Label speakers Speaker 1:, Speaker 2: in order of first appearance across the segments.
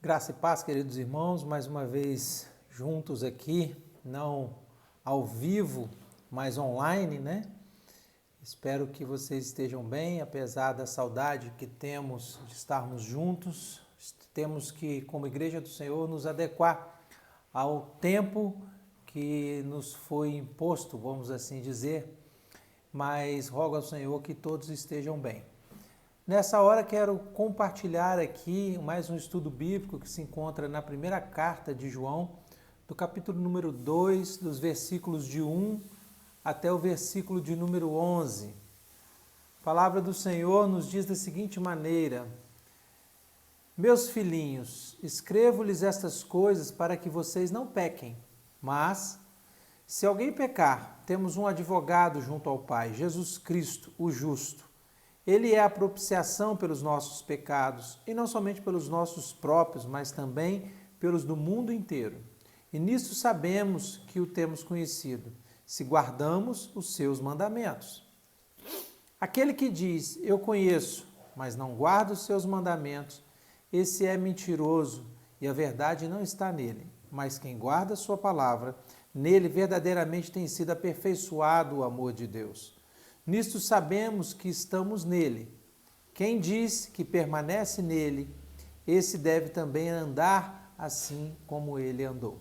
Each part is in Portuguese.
Speaker 1: Graça e paz, queridos irmãos, mais uma vez juntos aqui, não ao vivo, mas online, né? Espero que vocês estejam bem, apesar da saudade que temos de estarmos juntos. Temos que, como Igreja do Senhor, nos adequar ao tempo que nos foi imposto, vamos assim dizer, mas rogo ao Senhor que todos estejam bem. Nessa hora quero compartilhar aqui mais um estudo bíblico que se encontra na primeira carta de João, do capítulo número 2, dos versículos de 1 até o versículo de número 11. A palavra do Senhor nos diz da seguinte maneira: Meus filhinhos, escrevo-lhes estas coisas para que vocês não pequem, mas, se alguém pecar, temos um advogado junto ao Pai, Jesus Cristo, o justo. Ele é a propiciação pelos nossos pecados, e não somente pelos nossos próprios, mas também pelos do mundo inteiro. E nisso sabemos que o temos conhecido, se guardamos os seus mandamentos. Aquele que diz, eu conheço, mas não guarda os seus mandamentos, esse é mentiroso, e a verdade não está nele. Mas quem guarda a sua palavra, nele verdadeiramente tem sido aperfeiçoado o amor de Deus. Nisto sabemos que estamos nele. Quem diz que permanece nele, esse deve também andar assim como ele andou.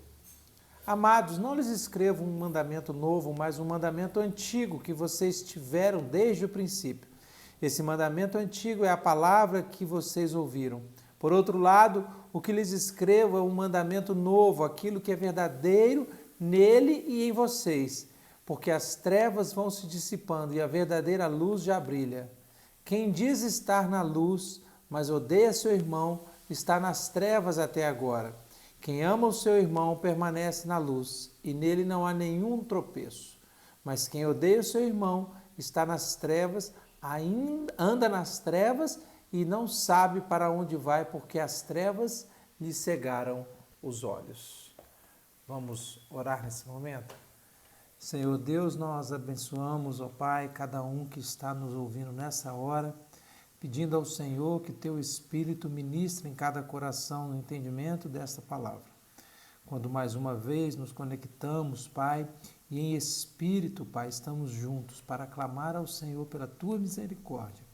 Speaker 1: Amados, não lhes escrevo um mandamento novo, mas um mandamento antigo que vocês tiveram desde o princípio. Esse mandamento antigo é a palavra que vocês ouviram. Por outro lado, o que lhes escrevo é um mandamento novo, aquilo que é verdadeiro nele e em vocês, porque as trevas vão se dissipando e a verdadeira luz já brilha. Quem diz estar na luz, mas odeia seu irmão, está nas trevas até agora. Quem ama o seu irmão permanece na luz, e nele não há nenhum tropeço. Mas quem odeia o seu irmão está nas trevas, anda nas trevas e não sabe para onde vai, porque as trevas lhe cegaram os olhos. Vamos orar nesse momento? Senhor Deus, nós abençoamos, ó Pai, cada um que está nos ouvindo nessa hora, pedindo ao Senhor que Teu Espírito ministre em cada coração no entendimento desta palavra. Quando mais uma vez nos conectamos, Pai, e em Espírito, Pai, estamos juntos para clamar ao Senhor pela Tua misericórdia.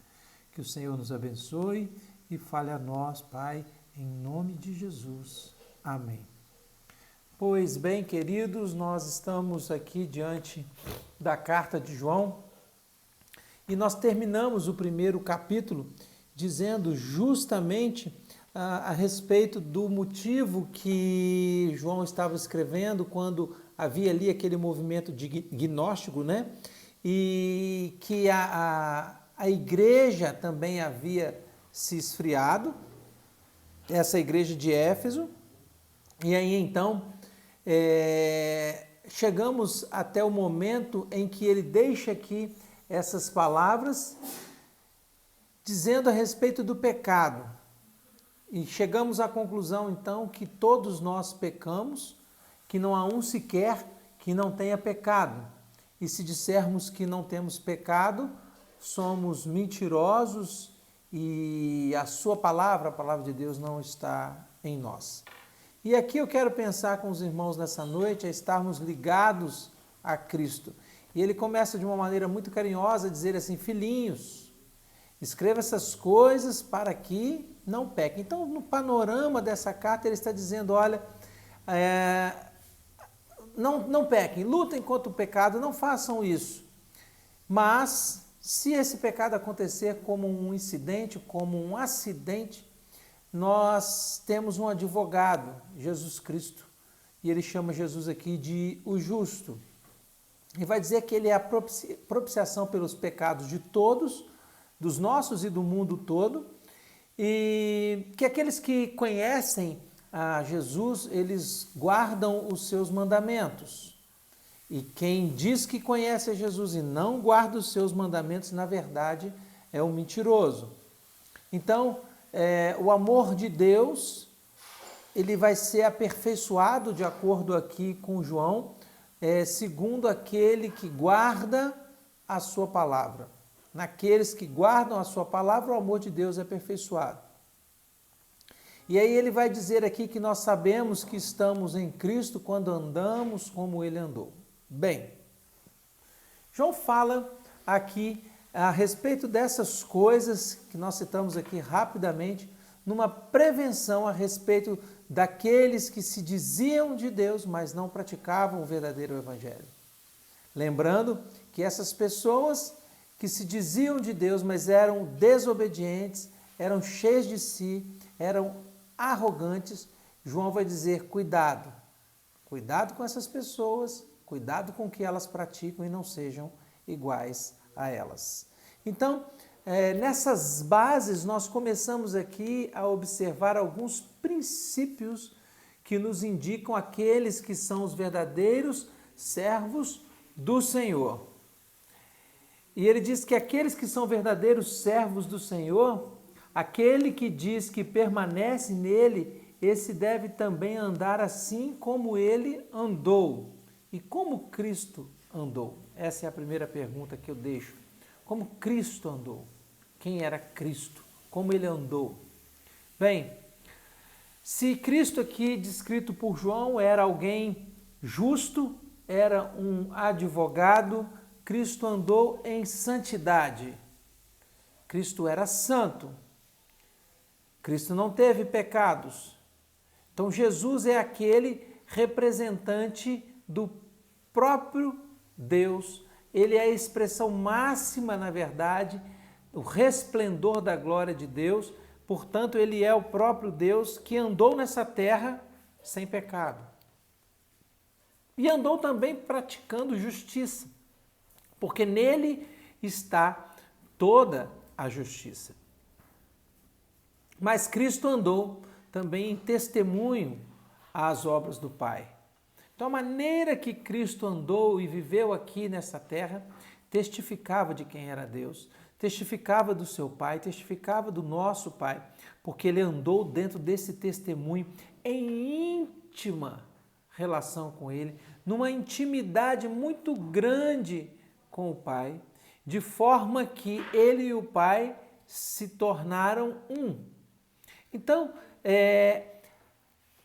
Speaker 1: Que o Senhor nos abençoe e fale a nós, Pai, em nome de Jesus. Amém. Pois bem, queridos, nós estamos aqui diante da carta de João e nós terminamos o primeiro capítulo dizendo justamente a respeito do motivo que João estava escrevendo quando havia ali aquele movimento de gnóstico, né? E que a igreja também havia se esfriado, essa igreja de Éfeso, e aí então chegamos até o momento em que ele deixa aqui essas palavras dizendo a respeito do pecado. E chegamos à conclusão então que todos nós pecamos, que não há um sequer que não tenha pecado. E se dissermos que não temos pecado, somos mentirosos e a sua palavra, a palavra de Deus, não está em nós. E aqui eu quero pensar com os irmãos nessa noite a estarmos ligados a Cristo. E ele começa de uma maneira muito carinhosa a dizer assim, filhinhos, escreva essas coisas para que não pequem. Então, no panorama dessa carta, ele está dizendo, olha, não pequem, lutem contra o pecado, não façam isso. Mas, se esse pecado acontecer como um incidente, como um acidente, nós temos um advogado, Jesus Cristo, e ele chama Jesus aqui de o justo. E vai dizer que ele é a propiciação pelos pecados de todos, dos nossos e do mundo todo, e que aqueles que conhecem a Jesus, eles guardam os seus mandamentos. E quem diz que conhece a Jesus e não guarda os seus mandamentos, na verdade, é um mentiroso. Então, o amor de Deus, ele vai ser aperfeiçoado, de acordo aqui com João, segundo aquele que guarda a sua palavra. Naqueles que guardam a sua palavra, o amor de Deus é aperfeiçoado. E aí ele vai dizer aqui que nós sabemos que estamos em Cristo quando andamos como ele andou. Bem, João fala aqui a respeito dessas coisas que nós citamos aqui rapidamente, numa prevenção a respeito daqueles que se diziam de Deus, mas não praticavam o verdadeiro evangelho. Lembrando que essas pessoas que se diziam de Deus, mas eram desobedientes, eram cheios de si, eram arrogantes, João vai dizer, cuidado. Cuidado com essas pessoas, cuidado com o que elas praticam e não sejam iguais a elas. Então, nessas bases, nós começamos aqui a observar alguns princípios que nos indicam aqueles que são os verdadeiros servos do Senhor. E ele diz que aqueles que são verdadeiros servos do Senhor, aquele que diz que permanece nele, esse deve também andar assim como ele andou. E como Cristo andou? Essa é a primeira pergunta que eu deixo. Como Cristo andou? Quem era Cristo? Como ele andou? Bem, se Cristo aqui descrito por João era alguém justo, era um advogado, Cristo andou em santidade. Cristo era santo. Cristo não teve pecados. Então Jesus é aquele representante do próprio Deus. Ele é a expressão máxima, na verdade, o resplendor da glória de Deus. Portanto, ele é o próprio Deus que andou nessa terra sem pecado. E andou também praticando justiça, porque nele está toda a justiça. Mas Cristo andou também em testemunho às obras do Pai. Então, a maneira que Cristo andou e viveu aqui nessa terra testificava de quem era Deus, testificava do seu Pai, testificava do nosso Pai, porque ele andou dentro desse testemunho em íntima relação com ele, numa intimidade muito grande com o Pai, de forma que ele e o Pai se tornaram um. Então,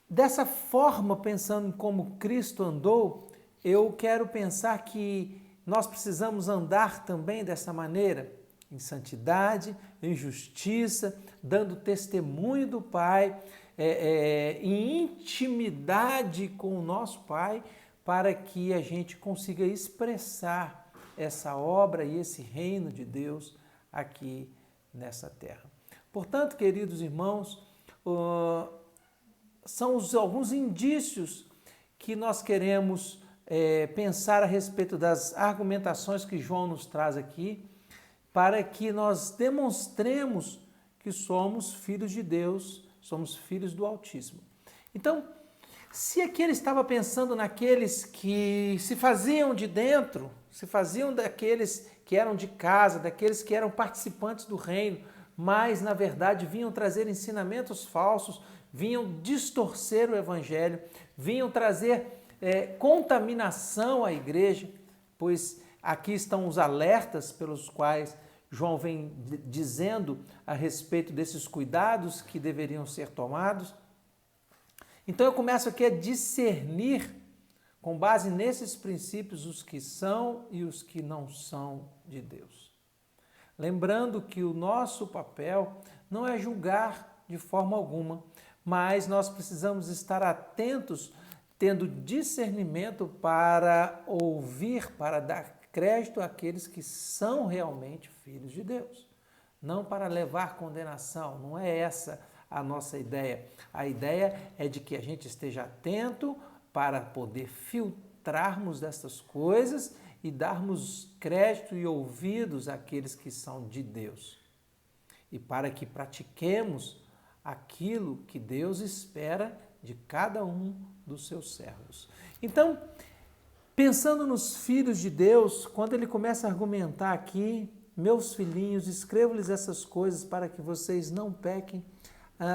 Speaker 1: dessa forma, pensando em como Cristo andou, eu quero pensar que nós precisamos andar também dessa maneira, em santidade, em justiça, dando testemunho do Pai, em intimidade com o nosso Pai, para que a gente consiga expressar essa obra e esse reino de Deus aqui nessa terra. Portanto, queridos irmãos, são alguns indícios que nós queremos pensar a respeito das argumentações que João nos traz aqui, para que nós demonstremos que somos filhos de Deus, somos filhos do Altíssimo. Então, se aqui ele estava pensando naqueles que se faziam de dentro, se faziam daqueles que eram de casa, daqueles que eram participantes do reino, mas na verdade vinham trazer ensinamentos falsos, vinham distorcer o evangelho, vinham trazer contaminação à igreja, pois aqui estão os alertas pelos quais João vem dizendo a respeito desses cuidados que deveriam ser tomados. Então eu começo aqui a discernir, com base nesses princípios, os que são e os que não são de Deus. Lembrando que o nosso papel não é julgar de forma alguma, mas nós precisamos estar atentos, tendo discernimento para ouvir, para dar crédito àqueles que são realmente filhos de Deus. Não para levar condenação, não é essa a nossa ideia. A ideia é de que a gente esteja atento para poder filtrarmos dessas coisas e darmos crédito e ouvidos àqueles que são de Deus. E para que pratiquemos aquilo que Deus espera de cada um dos seus servos. Então, pensando nos filhos de Deus, quando ele começa a argumentar aqui, meus filhinhos, escrevo-lhes essas coisas para que vocês não pequem.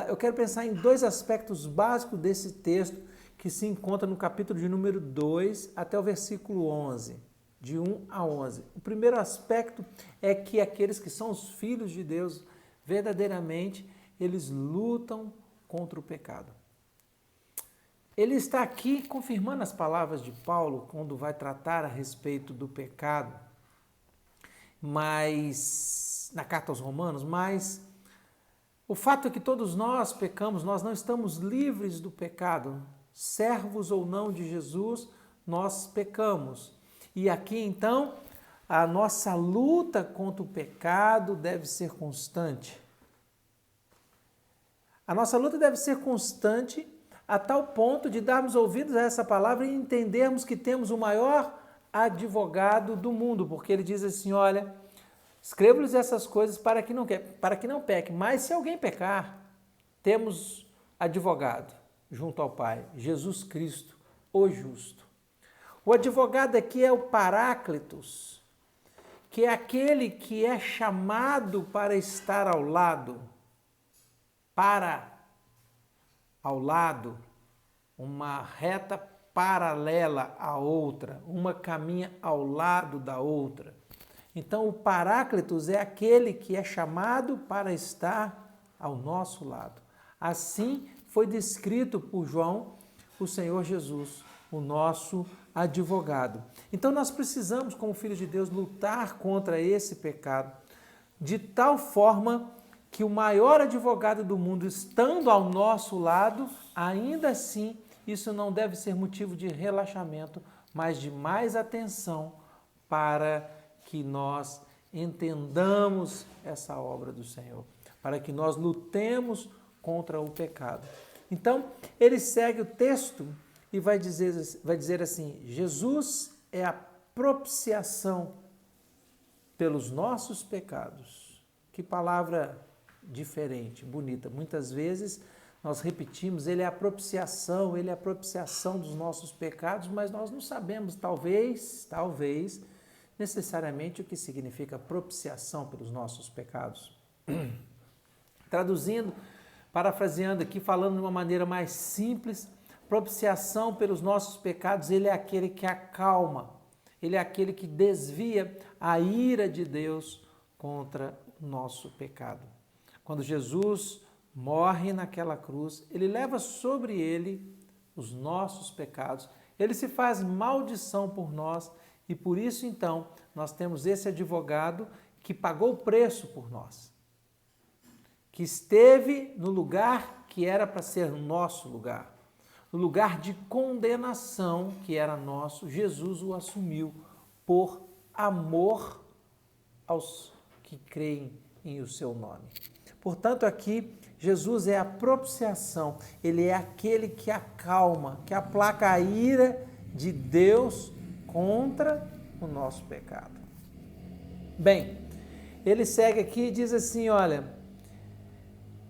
Speaker 1: Eu quero pensar em dois aspectos básicos desse texto que se encontra no capítulo de número 2 até o versículo 11, de 1 a 11. O primeiro aspecto é que aqueles que são os filhos de Deus, verdadeiramente, eles lutam contra o pecado. Ele está aqui confirmando as palavras de Paulo quando vai tratar a respeito do pecado, mas na carta aos Romanos, mas o fato é que todos nós pecamos, nós não estamos livres do pecado. Servos ou não de Jesus, nós pecamos. E aqui então, a nossa luta contra o pecado deve ser constante. A nossa luta deve ser constante a tal ponto de darmos ouvidos a essa palavra e entendermos que temos o maior advogado do mundo, porque ele diz assim, olha, escrevo-lhes essas coisas para que não peque, mas se alguém pecar, temos advogado junto ao Pai, Jesus Cristo, o justo. O advogado aqui é o Paráclitos, que é aquele que é chamado para estar ao lado, uma reta paralela à outra, uma caminha ao lado da outra. Então, o Paráclitos é aquele que é chamado para estar ao nosso lado. Assim foi descrito por João, o Senhor Jesus, o nosso advogado. Então, nós precisamos, como filhos de Deus, lutar contra esse pecado, de tal forma que o maior advogado do mundo, estando ao nosso lado, ainda assim, isso não deve ser motivo de relaxamento, mas de mais atenção para que nós entendamos essa obra do Senhor, para que nós lutemos contra o pecado. Então, ele segue o texto e vai dizer assim, Jesus é a propiciação pelos nossos pecados. Que palavra diferente, bonita. Muitas vezes nós repetimos, ele é a propiciação dos nossos pecados, mas nós não sabemos, talvez, necessariamente o que significa propiciação pelos nossos pecados. Traduzindo, parafraseando aqui, falando de uma maneira mais simples, propiciação pelos nossos pecados, ele é aquele que acalma, ele é aquele que desvia a ira de Deus contra o nosso pecado. Quando Jesus morre naquela cruz, ele leva sobre ele os nossos pecados, ele se faz maldição por nós e por isso então nós temos esse advogado que pagou o preço por nós, que esteve no lugar que era para ser nosso lugar, no lugar de condenação que era nosso, Jesus o assumiu por amor aos que creem em o seu nome. Portanto, aqui, Jesus é a propiciação, ele é aquele que acalma, que aplaca a ira de Deus contra o nosso pecado. Bem, ele segue aqui e diz assim, olha,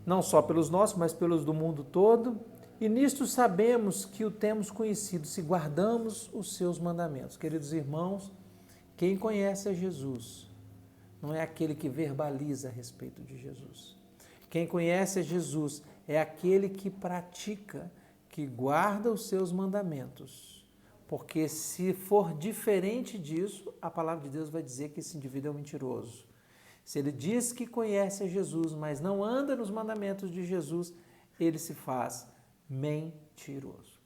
Speaker 1: não só pelos nossos, mas pelos do mundo todo, e nisto sabemos que o temos conhecido, se guardamos os seus mandamentos. Queridos irmãos, quem conhece a Jesus não é aquele que verbaliza a respeito de Jesus. Quem conhece a Jesus é aquele que pratica, que guarda os seus mandamentos. Porque se for diferente disso, a palavra de Deus vai dizer que esse indivíduo é um mentiroso. Se ele diz que conhece a Jesus, mas não anda nos mandamentos de Jesus, ele se faz mentiroso.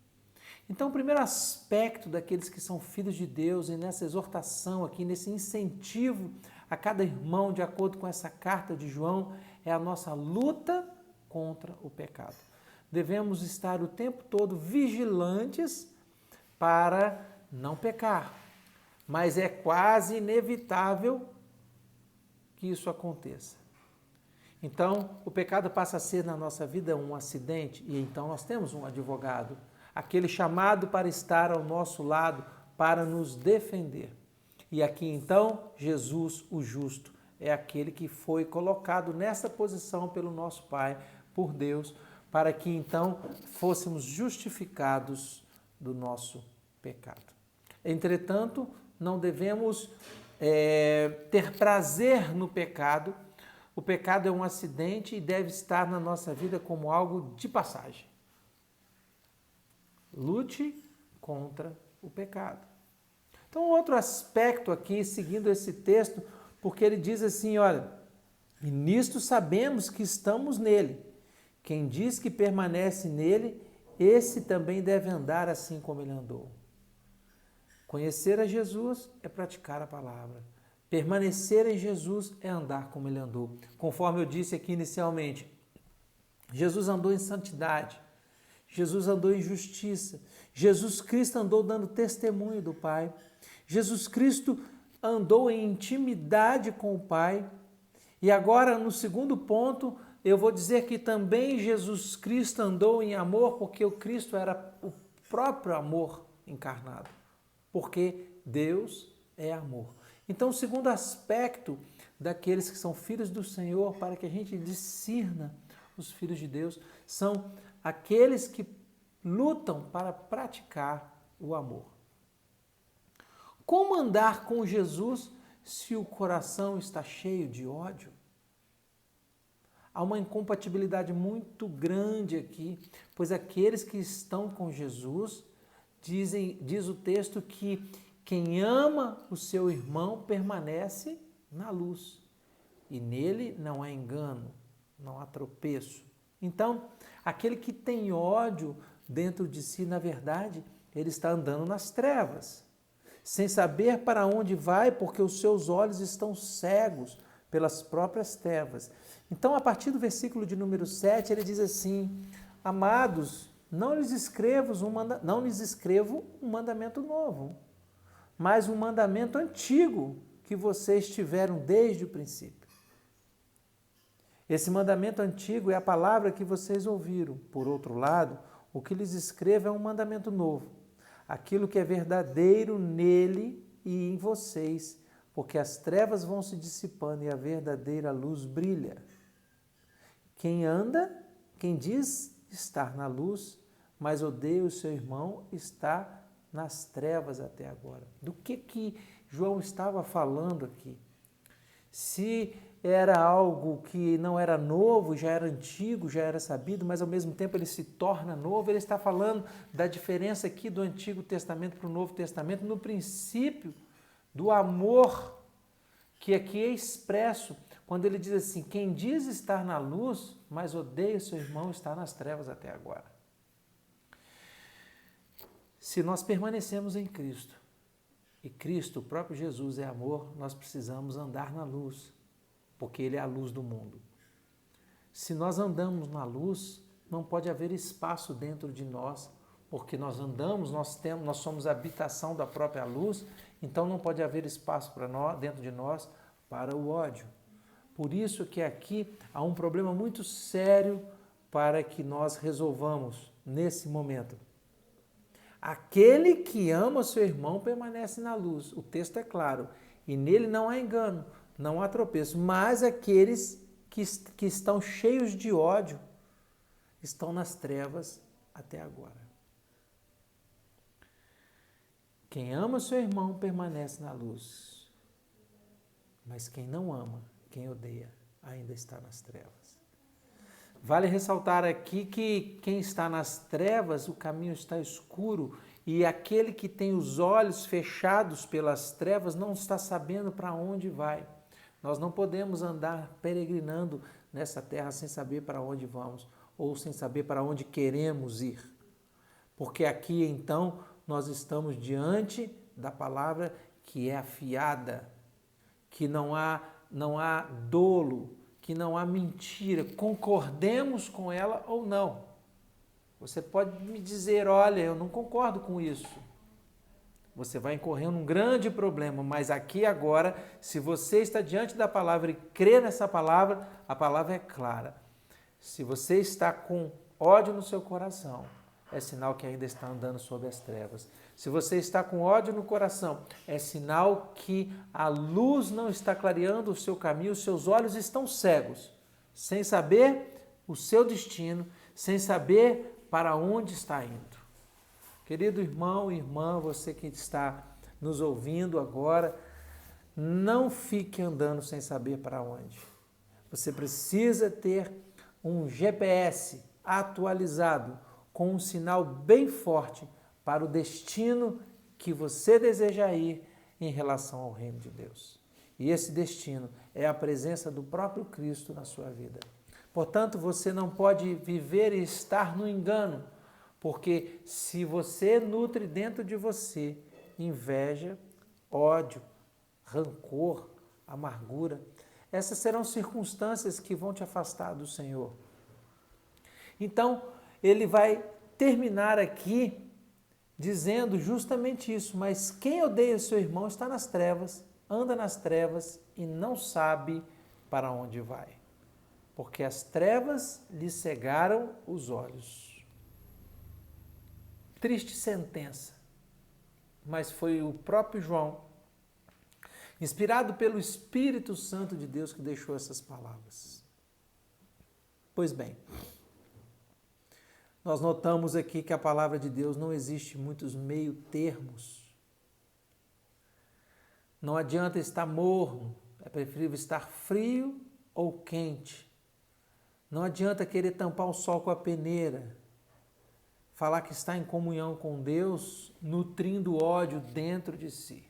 Speaker 1: Então, o primeiro aspecto daqueles que são filhos de Deus, e nessa exortação aqui, nesse incentivo a cada irmão, de acordo com essa carta de João, é a nossa luta contra o pecado. Devemos estar o tempo todo vigilantes para não pecar, mas é quase inevitável que isso aconteça. Então, o pecado passa a ser na nossa vida um acidente e então nós temos um advogado, aquele chamado para estar ao nosso lado, para nos defender. E aqui então, Jesus, o justo, é aquele que foi colocado nessa posição pelo nosso Pai, por Deus, para que então fôssemos justificados do nosso pecado. Entretanto, não devemos ter prazer no pecado. O pecado é um acidente e deve estar na nossa vida como algo de passagem. Lute contra o pecado. Então, outro aspecto aqui, seguindo esse texto, porque ele diz assim, olha, e nisto sabemos que estamos nele, Quem diz que permanece nele, esse também deve andar assim como ele andou. Conhecer a Jesus é praticar a palavra. Permanecer em Jesus é andar como ele andou. Conforme eu disse aqui inicialmente, Jesus andou em santidade, Jesus andou em justiça, Jesus Cristo andou dando testemunho do Pai, Jesus Cristo andou em intimidade com o Pai. E agora, no segundo ponto, eu vou dizer que também Jesus Cristo andou em amor, porque o Cristo era o próprio amor encarnado, porque Deus é amor. Então, o segundo aspecto daqueles que são filhos do Senhor, para que a gente discirna os filhos de Deus, são aqueles que lutam para praticar o amor. Como andar com Jesus se o coração está cheio de ódio? Há uma incompatibilidade muito grande aqui, pois aqueles que estão com Jesus, diz o texto que quem ama o seu irmão permanece na luz, e nele não há engano, não há tropeço. Então, aquele que tem ódio dentro de si, na verdade, ele está andando nas trevas, sem saber para onde vai, porque os seus olhos estão cegos pelas próprias trevas. Então, a partir do versículo de número 7, ele diz assim: amados, não lhes escrevo um mandamento novo, mas um mandamento antigo que vocês tiveram desde o princípio. Esse mandamento antigo é a palavra que vocês ouviram. Por outro lado, o que lhes escrevo é um mandamento novo, aquilo que é verdadeiro nele e em vocês, porque as trevas vão se dissipando e a verdadeira luz brilha. Quem diz estar na luz, mas odeia o seu irmão, está nas trevas até agora. Do que João estava falando aqui? Se era algo que não era novo, já era antigo, já era sabido, mas ao mesmo tempo ele se torna novo, ele está falando da diferença aqui do Antigo Testamento para o Novo Testamento, no princípio do amor, que aqui é expresso quando ele diz assim: quem diz estar na luz, mas odeia seu irmão, está nas trevas até agora. Se nós permanecemos em Cristo, e Cristo, o próprio Jesus, é amor, nós precisamos andar na luz, porque Ele é a luz do mundo. Se nós andamos na luz, não pode haver espaço dentro de nós, porque nós andamos, nós somos a habitação da própria luz, então não pode haver espaço para nós, dentro de nós, para o ódio. Por isso que aqui há um problema muito sério para que nós resolvamos nesse momento. Aquele que ama seu irmão permanece na luz. O texto é claro. E nele não há engano, não há tropeço. Mas aqueles que estão cheios de ódio estão nas trevas até agora. Quem ama seu irmão permanece na luz. Mas quem não ama, quem odeia, ainda está nas trevas. Vale ressaltar aqui que quem está nas trevas, o caminho está escuro, e aquele que tem os olhos fechados pelas trevas não está sabendo para onde vai. Nós não podemos andar peregrinando nessa terra sem saber para onde vamos, ou sem saber para onde queremos ir. Porque aqui, então, nós estamos diante da palavra que é afiada, que não há dolo, que não há mentira, concordemos com ela ou não. Você pode me dizer: olha, eu não concordo com isso. Você vai incorrer num grande problema, mas aqui agora, se você está diante da palavra e crê nessa palavra, a palavra é clara. Se você está com ódio no seu coração, é sinal que ainda está andando sob as trevas. Se você está com ódio no coração, é sinal que a luz não está clareando o seu caminho, os seus olhos estão cegos, sem saber o seu destino, sem saber para onde está indo. Querido irmão e irmã, você que está nos ouvindo agora, não fique andando sem saber para onde. Você precisa ter um GPS atualizado, com um sinal bem forte para o destino que você deseja ir em relação ao reino de Deus. E esse destino é a presença do próprio Cristo na sua vida. Portanto, você não pode viver e estar no engano, porque se você nutre dentro de você inveja, ódio, rancor, amargura, essas serão circunstâncias que vão te afastar do Senhor. Então, ele vai terminar aqui dizendo justamente isso, mas quem odeia o seu irmão está nas trevas, anda nas trevas e não sabe para onde vai, porque as trevas lhe cegaram os olhos. Triste sentença, mas foi o próprio João, inspirado pelo Espírito Santo de Deus, que deixou essas palavras. Pois bem, nós notamos aqui que a palavra de Deus não existe muitos meio termos. Não adianta estar morno, é preferível estar frio ou quente. Não adianta querer tampar o sol com a peneira, falar que está em comunhão com Deus, nutrindo ódio dentro de si.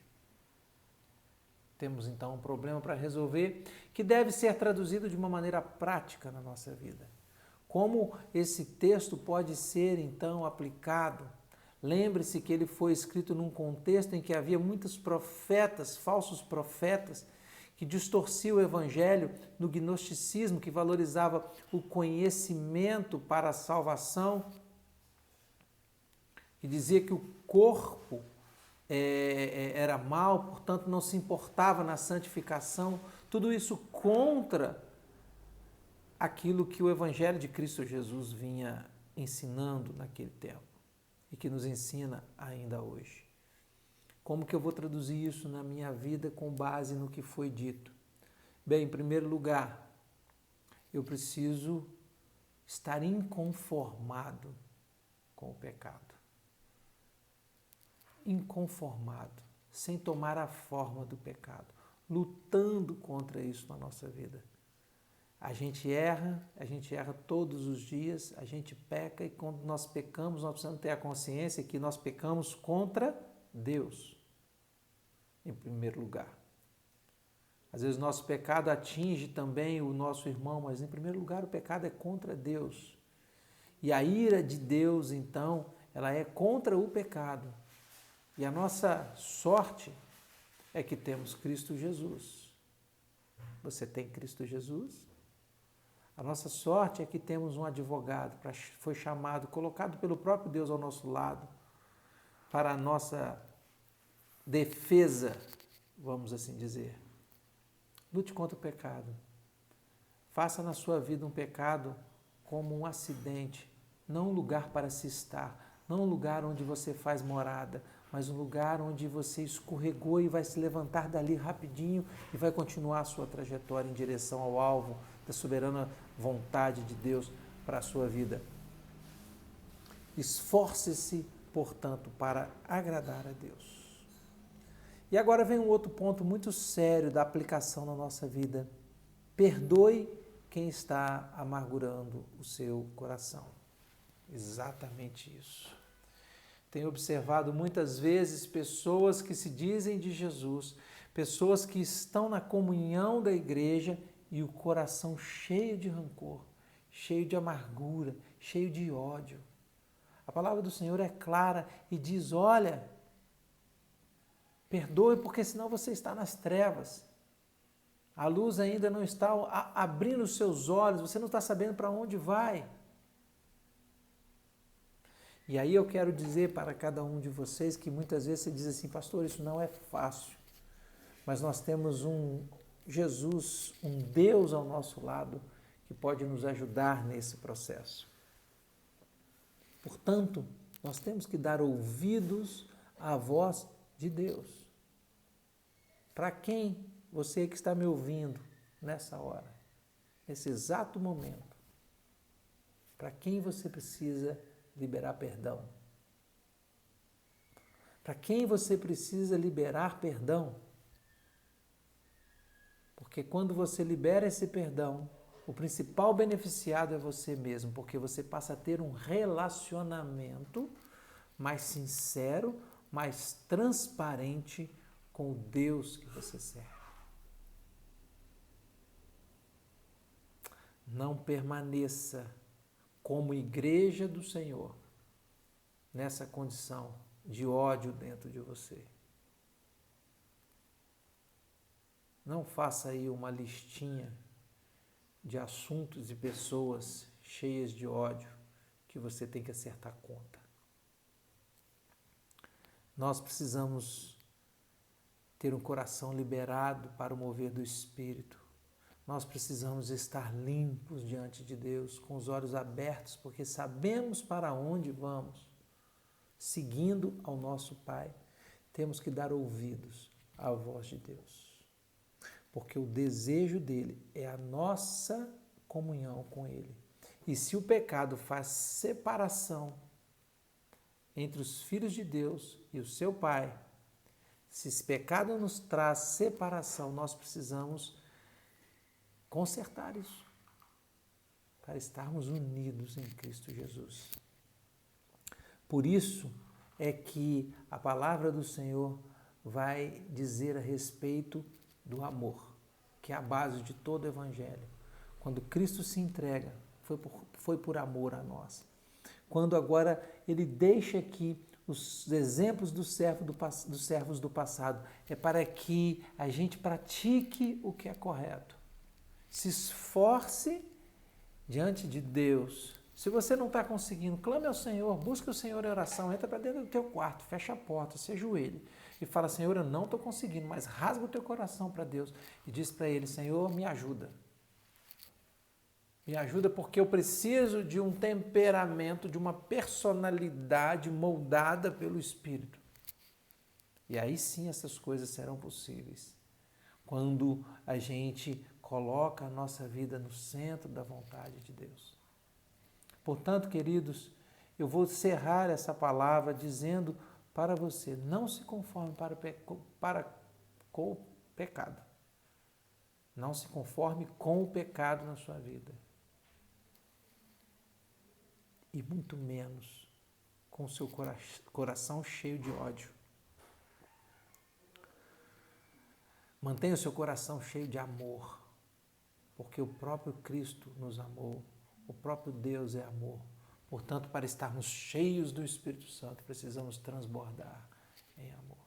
Speaker 1: Temos então um problema para resolver que deve ser traduzido de uma maneira prática na nossa vida. Como esse texto pode ser então aplicado? Lembre-se que ele foi escrito num contexto em que havia muitos profetas, falsos profetas, que distorciam o evangelho no gnosticismo, que valorizava o conhecimento para a salvação, que dizia que o corpo era mau, portanto não se importava na santificação. Tudo isso contra aquilo que o Evangelho de Cristo Jesus vinha ensinando naquele tempo e que nos ensina ainda hoje. Como que eu vou traduzir isso na minha vida com base no que foi dito? Bem, em primeiro lugar, eu preciso estar inconformado com o pecado. Inconformado, sem tomar a forma do pecado, lutando contra isso na nossa vida. A gente erra todos os dias, a gente peca e quando nós pecamos, nós precisamos ter a consciência que nós pecamos contra Deus, em primeiro lugar. Às vezes o nosso pecado atinge também o nosso irmão, mas em primeiro lugar o pecado é contra Deus. E a ira de Deus, então, ela é contra o pecado. E a nossa sorte é que temos Cristo Jesus. Você tem Cristo Jesus? A nossa sorte é que temos um advogado, foi chamado, colocado pelo próprio Deus ao nosso lado, para a nossa defesa, vamos assim dizer. Lute contra o pecado. Faça na sua vida um pecado como um acidente, não um lugar para se estar, não um lugar onde você faz morada, mas um lugar onde você escorregou e vai se levantar dali rapidinho e vai continuar a sua trajetória em direção ao alvo da soberana vontade de Deus para a sua vida. Esforce-se, portanto, para agradar a Deus. E agora vem um outro ponto muito sério da aplicação na nossa vida. Perdoe quem está amargurando o seu coração. Exatamente isso. Tenho observado muitas vezes pessoas que se dizem de Jesus, pessoas que estão na comunhão da igreja e o coração cheio de rancor, cheio de amargura, cheio de ódio. A palavra do Senhor é clara e diz, olha, perdoe porque senão você está nas trevas. A luz ainda não está abrindo os seus olhos, você não está sabendo para onde vai. E aí eu quero dizer para cada um de vocês que muitas vezes você diz assim, pastor, isso não é fácil, mas nós temos um Jesus, um Deus ao nosso lado que pode nos ajudar nesse processo. Portanto, nós temos que dar ouvidos à voz de Deus. Para quem você que está me ouvindo nessa hora, nesse exato momento, para quem você precisa liberar perdão? Para quem você precisa liberar perdão? Porque quando você libera esse perdão, o principal beneficiado é você mesmo, porque você passa a ter um relacionamento mais sincero, mais transparente com o Deus que você serve. não permaneça como igreja do Senhor nessa condição de ódio dentro de você. Não faça aí uma listinha de assuntos e pessoas cheias de ódio que você tem que acertar conta. Nós precisamos ter um coração liberado para o mover do Espírito. Nós precisamos estar limpos diante de Deus, com os olhos abertos, porque sabemos para onde vamos. Seguindo ao nosso Pai, temos que dar ouvidos à voz de Deus. Porque o desejo dele é a nossa comunhão com ele. E se o pecado faz separação entre os filhos de Deus e o seu Pai, se esse pecado nos traz separação, nós precisamos consertar isso para estarmos unidos em Cristo Jesus. Por isso é que a palavra do Senhor vai dizer a respeito do amor, que é a base de todo o Evangelho. Quando Cristo se entrega, foi por amor a nós. Quando agora ele deixa aqui os exemplos dos servos do passado, é para que a gente pratique o que é correto. Se esforce diante de Deus. Se você não está conseguindo, clame ao Senhor, busque o Senhor em oração, entra para dentro do teu quarto, fecha a porta, se ajoelhe e fala: Senhor, eu não estou conseguindo, mas rasga o teu coração para Deus e diz para Ele: Senhor, me ajuda. Me ajuda porque eu preciso de um temperamento, de uma personalidade moldada pelo Espírito. E aí sim essas coisas serão possíveis. Quando a gente coloca a nossa vida no centro da vontade de Deus. Portanto, queridos, eu vou encerrar essa palavra dizendo para você: não se conforme com o pecado. Não se conforme com o pecado na sua vida. E muito menos com o seu coração cheio de ódio. Mantenha o seu coração cheio de amor, porque o próprio Cristo nos amou, o próprio Deus é amor. Portanto, para estarmos cheios do Espírito Santo, precisamos transbordar em amor.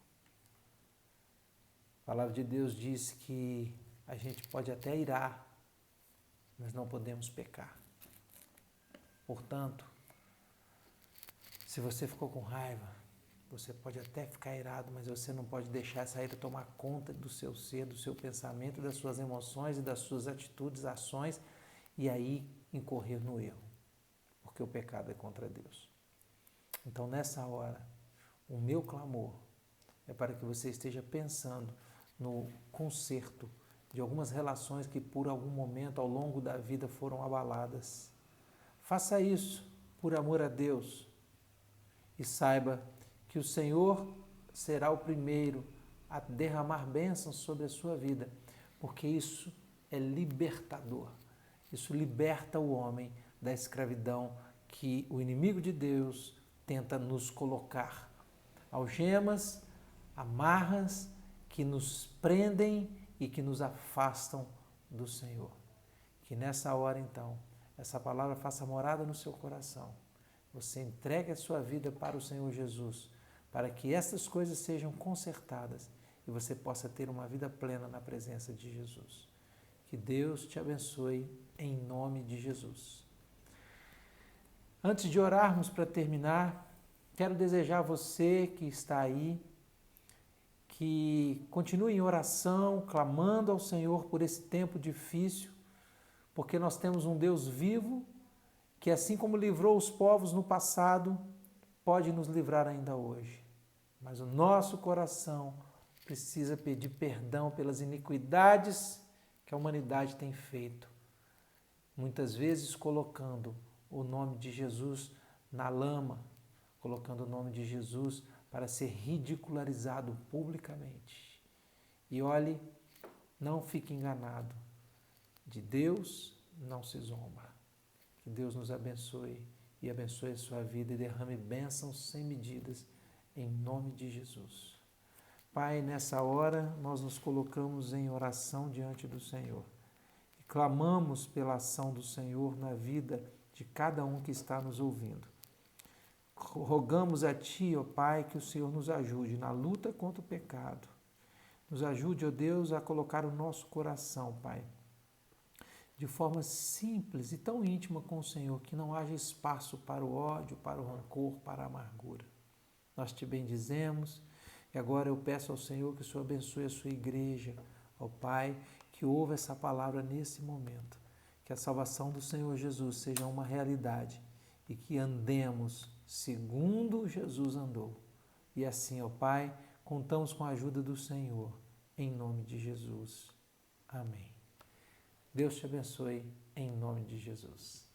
Speaker 1: A palavra de Deus diz que a gente pode até irar, mas não podemos pecar. Portanto, se você ficou com raiva, você pode até ficar irado, mas você não pode deixar essa ira tomar conta do seu ser, do seu pensamento, das suas emoções e das suas atitudes, ações, e aí incorrer no erro, porque o pecado é contra Deus. Então, nessa hora, o meu clamor é para que você esteja pensando no conserto de algumas relações que por algum momento ao longo da vida foram abaladas. Faça isso por amor a Deus e saiba que o Senhor será o primeiro a derramar bênçãos sobre a sua vida, porque isso é libertador. Isso liberta o homem da escravidão que o inimigo de Deus tenta nos colocar. Algemas, amarras que nos prendem e que nos afastam do Senhor. Que nessa hora, então, essa palavra faça morada no seu coração. Você entregue a sua vida para o Senhor Jesus, para que essas coisas sejam consertadas e você possa ter uma vida plena na presença de Jesus. Que Deus te abençoe em nome de Jesus. Antes de orarmos para terminar, quero desejar a você que está aí, que continue em oração, clamando ao Senhor por esse tempo difícil, porque nós temos um Deus vivo, que assim como livrou os povos no passado, pode nos livrar ainda hoje. Mas o nosso coração precisa pedir perdão pelas iniquidades que a humanidade tem feito, muitas vezes colocando o nome de Jesus na lama, colocando o nome de Jesus para ser ridicularizado publicamente. E olhe, não fique enganado, de Deus não se zomba. Que Deus nos abençoe e abençoe a sua vida e derrame bênçãos sem medidas, em nome de Jesus. Pai, nessa hora nós nos colocamos em oração diante do Senhor. Clamamos pela ação do Senhor na vida de cada um que está nos ouvindo. Rogamos a Ti, ó Pai, que o Senhor nos ajude na luta contra o pecado. Nos ajude, ó Deus, a colocar o nosso coração, Pai, de forma simples e tão íntima com o Senhor, que não haja espaço para o ódio, para o rancor, para a amargura. Nós te bendizemos e agora eu peço ao Senhor que o Senhor abençoe a sua igreja, ó Pai, que ouve essa palavra nesse momento. Que a salvação do Senhor Jesus seja uma realidade e que andemos segundo Jesus andou. E assim, ó Pai, contamos com a ajuda do Senhor, em nome de Jesus. Amém. Deus te abençoe, em nome de Jesus.